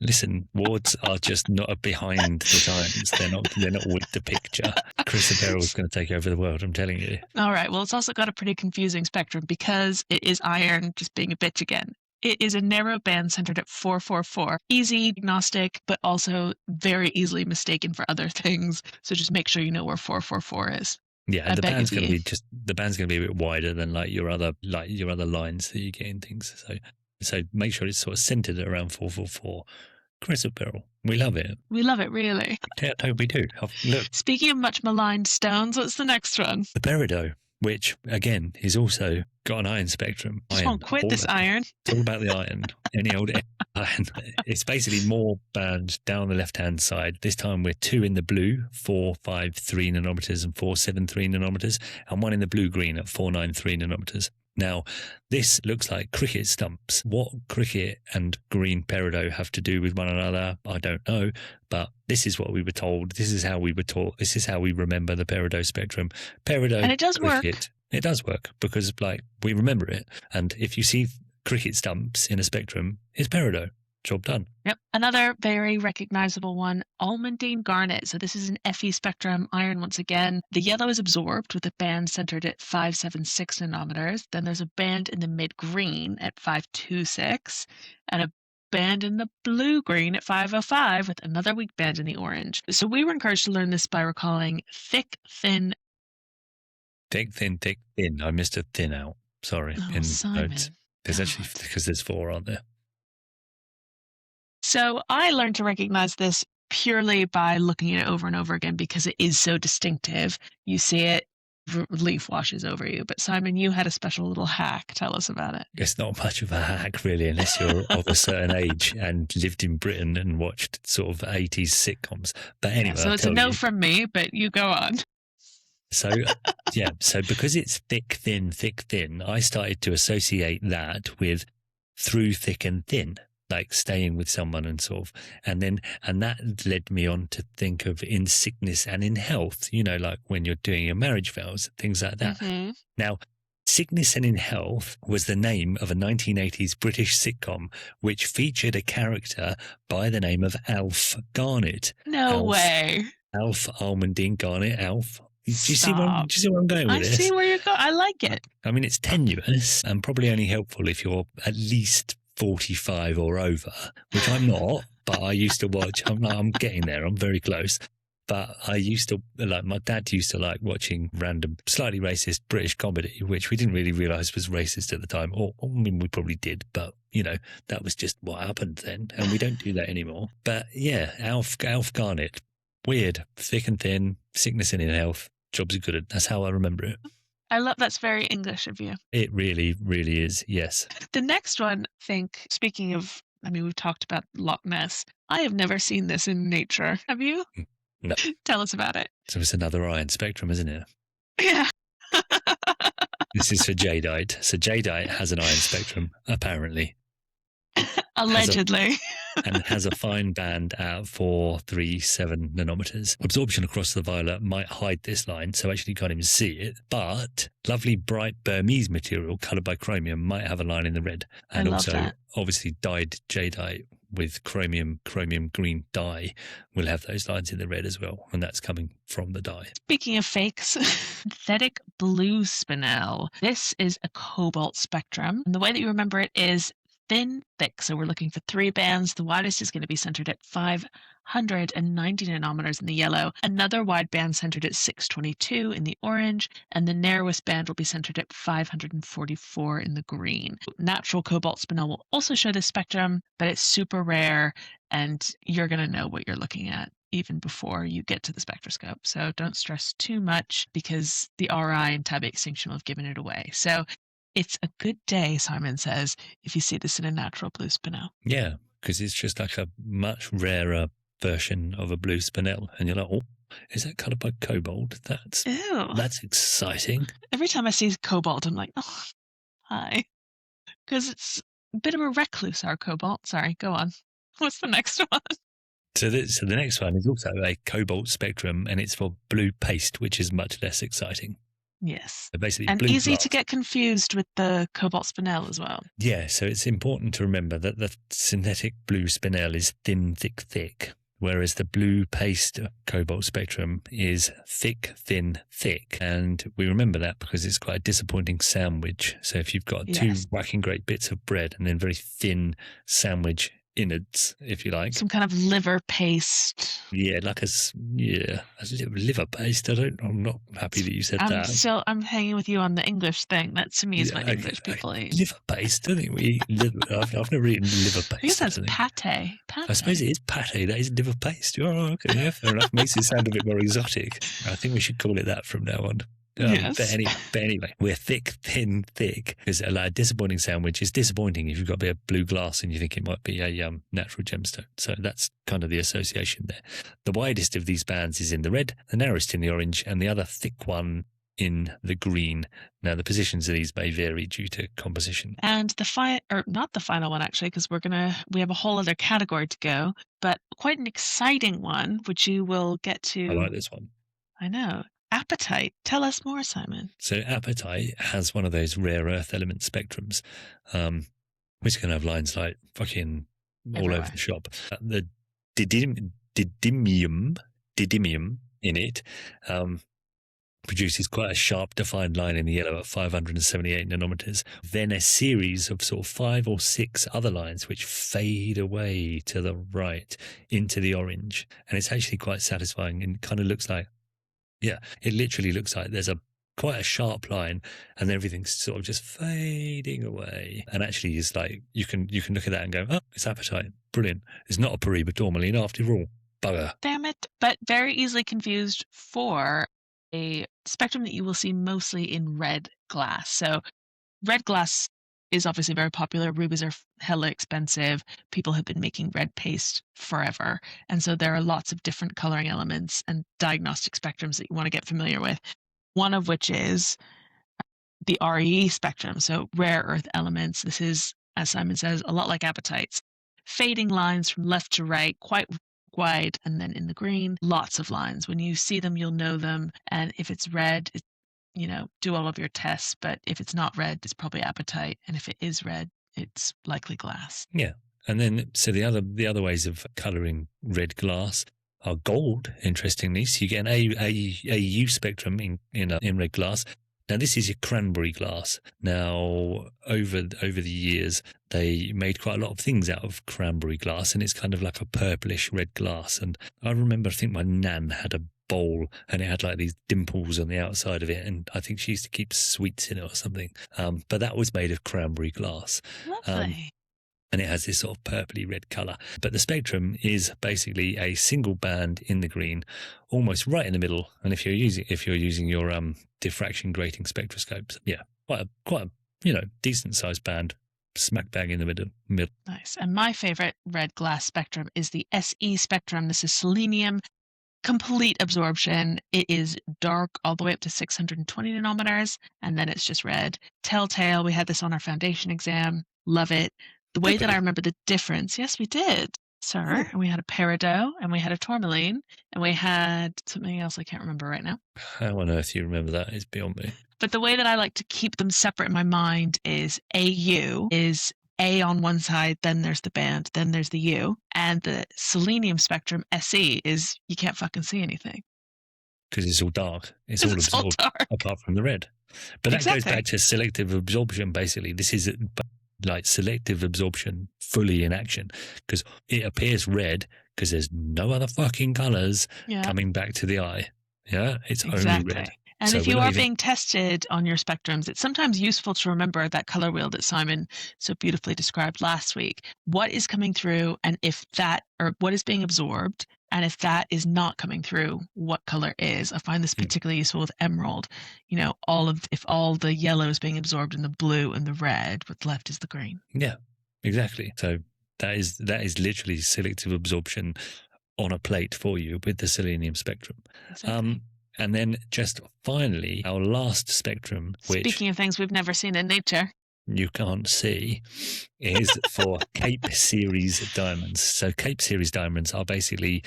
[SPEAKER 1] Listen, wards are just not behind the times. They're not with the picture. Chrysoberyl is going to take over the world, I'm telling you.
[SPEAKER 2] All right, well, it's also got a pretty confusing spectrum because it is iron just being a bitch again. It is a narrow band centered at 444. Easy, agnostic, but also very easily mistaken for other things. So just make sure you know where 444 is.
[SPEAKER 1] Yeah, the band's going to be a bit wider than like your other lines that you get in things. So make sure it's sort of centered around 444. Chrysoberyl, we love it.
[SPEAKER 2] We love it, really.
[SPEAKER 1] Yeah, we do. Look.
[SPEAKER 2] Speaking of much maligned stones, what's the next one?
[SPEAKER 1] The peridot, which again is also got an iron spectrum.
[SPEAKER 2] Just won't quit this iron.
[SPEAKER 1] It's all about the iron. Any old iron. It's basically more bands down the left-hand side. This time we're 2 in the blue, 453 nanometers and 473 nanometers, and 1 in the blue-green at 493 nanometers. Now, this looks like cricket stumps. What cricket and green peridot have to do with one another, I don't know, but this is what we were told. This is how we were taught. This is how we remember the peridot spectrum. Peridot,
[SPEAKER 2] and it does
[SPEAKER 1] cricket,
[SPEAKER 2] work.
[SPEAKER 1] It does work because, like, we remember it. And if you see cricket stumps in a spectrum, it's peridot. Job done.
[SPEAKER 2] Yep. Another very recognizable one, almandine garnet. So this is an Fe spectrum, iron once again. The yellow is absorbed with a band centered at 576 nanometers. Then there's a band in the mid-green at 526 and a band in the blue-green at 505 with another weak band in the orange. So we were encouraged to learn this by recalling thick, thin.
[SPEAKER 1] Thick, thin, thick, thin. I missed a thin out. Sorry. In
[SPEAKER 2] Simon.
[SPEAKER 1] notes. There's actually, because there's 4, aren't there?
[SPEAKER 2] So I learned to recognize this purely by looking at it over and over again because it is so distinctive. You see it, relief washes over you. But Simon, you had a special little hack. Tell us about it.
[SPEAKER 1] It's not much of a hack, really, unless you're of a certain age and lived in Britain and watched sort of 80s sitcoms. But anyway,
[SPEAKER 2] so it's a no from me, but you go on.
[SPEAKER 1] So, yeah, so because it's thick, thin, I started to associate that with through thick and thin, like staying with someone and sort of, and that led me on to think of in sickness and in health, you know, like when you're doing your marriage vows, things like that.
[SPEAKER 2] Mm-hmm.
[SPEAKER 1] Now, Sickness and in Health was the name of a 1980s British sitcom which featured a character by the name of Alf Garnet.
[SPEAKER 2] No way.
[SPEAKER 1] Alf Almandine Garnet, Alf. Do you see where I'm going with this?
[SPEAKER 2] I see where you're going. I like it.
[SPEAKER 1] I mean, it's tenuous and probably only helpful if you're at least 45 or over, which I'm not, but I used to watch. I'm getting there. I'm very close. But I used to, like, my dad used to like watching random, slightly racist British comedy, which we didn't really realise was racist at the time. Or, I mean, we probably did, but, you know, that was just what happened then. And we don't do that anymore. But yeah, Alf Garnet, weird, thick and thin, sickness and in health. Jobs are good. That's how I remember it.
[SPEAKER 2] I love that's very English of you.
[SPEAKER 1] It really, really is, yes.
[SPEAKER 2] The next one, speaking of, I mean, we've talked about Loch Ness. I have never seen this in nature. Have you?
[SPEAKER 1] No.
[SPEAKER 2] Tell us about it.
[SPEAKER 1] So it's another iron spectrum, isn't it?
[SPEAKER 2] Yeah.
[SPEAKER 1] This is for Jadeite. So Jadeite has an iron spectrum, apparently.
[SPEAKER 2] Allegedly.
[SPEAKER 1] And has a fine band at 437 nanometers. Absorption across the violet might hide this line, so actually you can't even see it. But lovely bright Burmese material coloured by chromium might have a line in the red. And also, obviously, dyed Jadeite with chromium green dye will have those lines in the red as well. And that's coming from the dye.
[SPEAKER 2] Speaking of fakes, synthetic blue Spinel. This is a cobalt spectrum. And the way that you remember it is thin, thick. So we're looking for 3 bands. The widest is going to be centered at 590 nanometers in the yellow. Another wide band centered at 622 in the orange. And the narrowest band will be centered at 544 in the green. Natural cobalt spinel will also show this spectrum, but it's super rare. And you're going to know what you're looking at even before you get to the spectroscope. So don't stress too much because the RI and tab extinction will have given it away. So it's a good day, Simon says, if you see this in a natural blue spinel.
[SPEAKER 1] Yeah, because it's just like a much rarer version of a blue spinel. And you're like, oh, is that coloured by cobalt? That's exciting.
[SPEAKER 2] Every time I see cobalt, I'm like, oh, hi. Because it's a bit of a recluse, our cobalt. Sorry, go on. What's the next one?
[SPEAKER 1] So the next one is also a cobalt spectrum, and it's for blue paste, which is much less exciting.
[SPEAKER 2] Yes.
[SPEAKER 1] So basically,
[SPEAKER 2] and
[SPEAKER 1] blue
[SPEAKER 2] easy
[SPEAKER 1] glass.
[SPEAKER 2] To get confused with the cobalt spinel as well.
[SPEAKER 1] Yeah, so it's important to remember that the synthetic blue spinel is thin, thick, whereas the blue paste cobalt spectrum is thick, thin, thick. And we remember that because it's quite a disappointing sandwich. So if you've got 2 whacking great bits of bread and then very thin sandwich innards, if you like.
[SPEAKER 2] Some kind of liver paste.
[SPEAKER 1] Yeah, like a liver paste. I'm not happy that you said that.
[SPEAKER 2] I'm hanging with you on the English thing. That to me is what English people eat.
[SPEAKER 1] Liver paste? I don't think we eat liver. I've never eaten liver paste.
[SPEAKER 2] I guess that's pate.
[SPEAKER 1] I suppose it is pate. That is liver paste. Oh, okay, yeah, fair enough. Makes it sound a bit more exotic. I think we should call it that from now on.
[SPEAKER 2] Yes.
[SPEAKER 1] But anyway, we're thick, thin, thick. Because like a disappointing sandwich is disappointing if you've got a bit of blue glass and you think it might be a natural gemstone. So that's kind of the association there. The widest of these bands is in the red, the narrowest in the orange, and the other thick one in the green. Now, the positions of these may vary due to composition.
[SPEAKER 2] And not the final one, actually, because we have a whole other category to go, but quite an exciting one, which you will get to.
[SPEAKER 1] I like this one.
[SPEAKER 2] I know. Apatite. Tell us more, Simon.
[SPEAKER 1] So apatite has one of those rare earth element spectrums, which can have lines like fucking all over the shop. The didymium in it produces quite a sharp defined line in the yellow at 578 nanometers. Then a series of sort of 5 or 6 other lines which fade away to the right into the orange. And it's actually quite satisfying and kind of looks like, it literally looks like there's quite a sharp line and everything's sort of just fading away. And actually it's like, you can look at that and go, oh, it's apatite. Brilliant. It's not a Paribas tourmaline after all. Bugger.
[SPEAKER 2] Damn it. But very easily confused for a spectrum that you will see mostly in red glass. So red glass is obviously very popular. Rubies are hella expensive. People have been making red paste forever. And so there are lots of different coloring elements and diagnostic spectrums that you want to get familiar with. One of which is the REE spectrum. So rare earth elements. This is, as Simon says, a lot like apatites. Fading lines from left to right, quite wide, and then in the green, lots of lines. When you see them, you'll know them. And if it's red, do all of your tests. But if it's not red, it's probably apatite. And if it is red, it's likely glass.
[SPEAKER 1] Yeah. And then, so the other ways of colouring red glass are gold, interestingly. So you get an AU spectrum in red glass. Now, this is your cranberry glass. Now, over the years, they made quite a lot of things out of cranberry glass, and it's kind of like a purplish red glass. And I think my nan had a bowl, and it had like these dimples on the outside of it, and I think she used to keep sweets in it or something. But that was made of cranberry glass.
[SPEAKER 2] Lovely.
[SPEAKER 1] And it has this sort of purpley red colour. But the spectrum is basically a single band in the green, almost right in the middle. And if you're using your diffraction grating spectroscopes, quite a decent sized band, smack bang in the middle.
[SPEAKER 2] Nice. And my favourite red glass spectrum is the SE spectrum. This is selenium. Complete absorption. It is dark all the way up to 620 nanometers, and then it's just red. Telltale. We had this on our foundation exam. Love it. The way that I remember the difference, yes, we did, sir. Yeah. And we had a peridot, and we had a tourmaline, and we had something else I can't remember right now.
[SPEAKER 1] How on earth you remember that is beyond me.
[SPEAKER 2] But the way that I like to keep them separate in my mind is AU is A on one side, then there's the band, then there's the U. And the selenium spectrum, SE, is you can't fucking see anything.
[SPEAKER 1] Because it's all dark. It's all absorbed, apart from the red. But that goes back to selective absorption, basically. This is like selective absorption fully in action, because it appears red because there's no other fucking colours coming back to the eye. Yeah, it's only red.
[SPEAKER 2] And if you are being tested on your spectrums, it's sometimes useful to remember that color wheel that Simon so beautifully described last week. What is coming through, and what is being absorbed, and if that is not coming through, what color is? I find this particularly useful with emerald. If all the yellow is being absorbed in the blue and the red, what's left is the green. Yeah,
[SPEAKER 1] exactly. So that is literally selective absorption on a plate for you with the selenium spectrum. Exactly. And then just finally, our last spectrum, which...
[SPEAKER 2] Speaking of things we've never seen in nature.
[SPEAKER 1] You can't see, is for Cape Series diamonds. So Cape Series diamonds are basically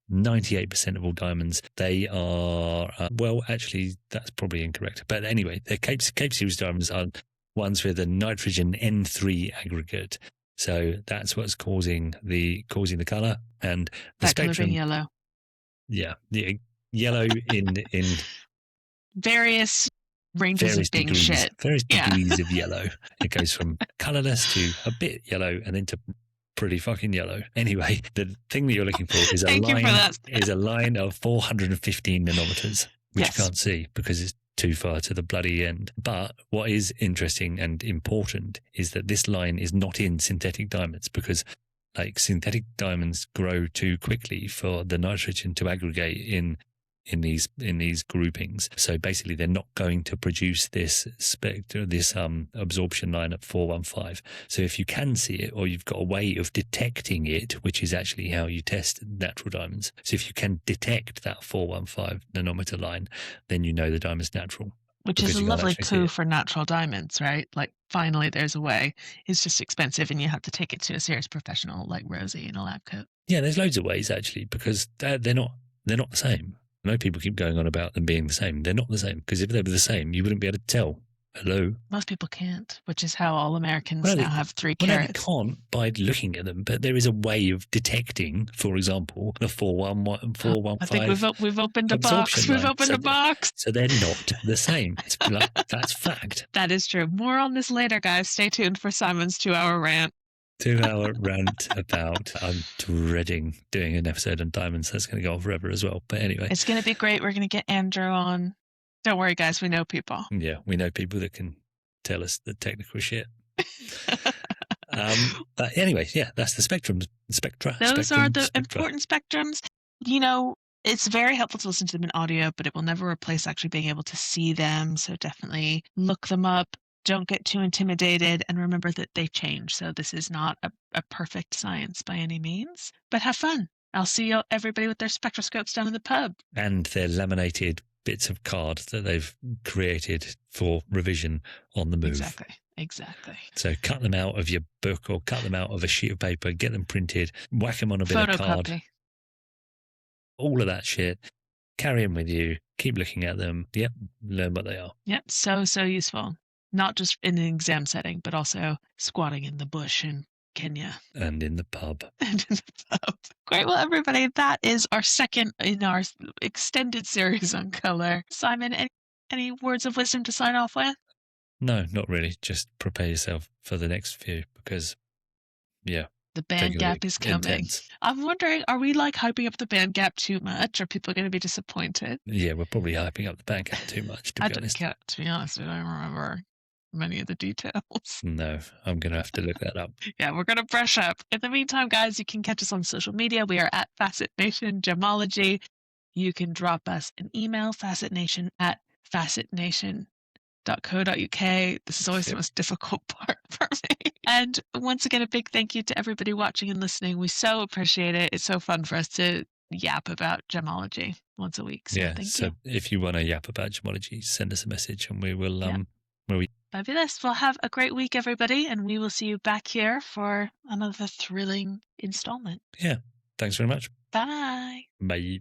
[SPEAKER 1] 98% of all diamonds. They are, actually, that's probably incorrect. But anyway, the Cape Series diamonds are ones with a nitrogen N3 aggregate. So that's what's causing the colour. And the spectrum...
[SPEAKER 2] Colour being yellow.
[SPEAKER 1] Yeah, the yellow in
[SPEAKER 2] various ranges of being shit.
[SPEAKER 1] Various degrees of yellow. It goes from colourless to a bit yellow and then to pretty fucking yellow. Anyway, the thing that you're looking for is a line of 415 nanometers, which you can't see because it's too far to the bloody end. But what is interesting and important is that this line is not in synthetic diamonds, because synthetic diamonds grow too quickly for the nitrogen to aggregate in in these groupings. So basically, they're not going to produce this absorption line at 415. So if you can see it, or you've got a way of detecting it, which is actually how you test natural diamonds. So if you can detect that 415 nanometer line, then you know the diamond's natural.
[SPEAKER 2] Which is a lovely clue for natural diamonds, right? Like, finally, there's a way. It's just expensive, and you have to take it to a serious professional like Rosie in a lab coat.
[SPEAKER 1] Yeah, there's loads of ways, actually, because they're not the same. I know people keep going on about them being the same. They're not the same, because if they were the same, you wouldn't be able to tell. Hello?
[SPEAKER 2] Most people can't, which is how all Americans now have 3 carats.
[SPEAKER 1] Well, they can't by looking at them, but there is a way of detecting, for example, the 415.
[SPEAKER 2] I think we've opened a box. We've opened a box.
[SPEAKER 1] So they're not the same. That's fact.
[SPEAKER 2] That is true. More on this later, guys. Stay tuned for Simon's 2-hour rant.
[SPEAKER 1] 2-hour rant about, I'm dreading doing an episode on diamonds. That's going to go on forever as well. But anyway.
[SPEAKER 2] It's going to be great. We're going to get Andrew on. Don't worry, guys. We know people.
[SPEAKER 1] Yeah, we know people that can tell us the technical shit. But anyway, yeah, that's the Spectra.
[SPEAKER 2] Those are the important spectrums. You know, it's very helpful to listen to them in audio, but it will never replace actually being able to see them. So definitely look them up. Don't get too intimidated, and remember that they change. So this is not a perfect science by any means, but have fun. I'll see everybody with their spectroscopes down in the pub.
[SPEAKER 1] And their laminated bits of card that they've created for revision on the move.
[SPEAKER 2] Exactly.
[SPEAKER 1] So cut them out of your book, or cut them out of a sheet of paper, get them printed, whack them on a bit of card. All of that shit. Carry them with you. Keep looking at them. Yep. Learn what they are.
[SPEAKER 2] Yep. So useful. Not just in an exam setting, but also squatting in the bush in Kenya.
[SPEAKER 1] And in the pub.
[SPEAKER 2] Great. Well, everybody, that is our second in our extended series on color. Simon, any words of wisdom to sign off with?
[SPEAKER 1] No, not really. Just prepare yourself for the next few, because, yeah.
[SPEAKER 2] The band gap is coming. Intense. I'm wondering, are we hyping up the band gap too much? Are people going to be disappointed?
[SPEAKER 1] Yeah, we're probably hyping up the band gap too much, to be honest.
[SPEAKER 2] To be honest, I don't remember many of the details.
[SPEAKER 1] No, I'm going to have to look that up.
[SPEAKER 2] Yeah, we're going to brush up. In the meantime, guys, you can catch us on social media. We are at Facet Nation Gemmology. You can drop us an email, facetnation@facetnation.co.uk. This is always the most difficult part for me. And once again, a big thank you to everybody watching and listening. We so appreciate it. It's so fun for us to yap about gemmology once a week. So
[SPEAKER 1] yeah,
[SPEAKER 2] thank you.
[SPEAKER 1] If you want to yap about gemmology, send us a message and we will...
[SPEAKER 2] Fabulous. Well, have a great week, everybody, and we will see you back here for another thrilling installment.
[SPEAKER 1] Yeah. Thanks very much.
[SPEAKER 2] Bye.
[SPEAKER 1] Bye.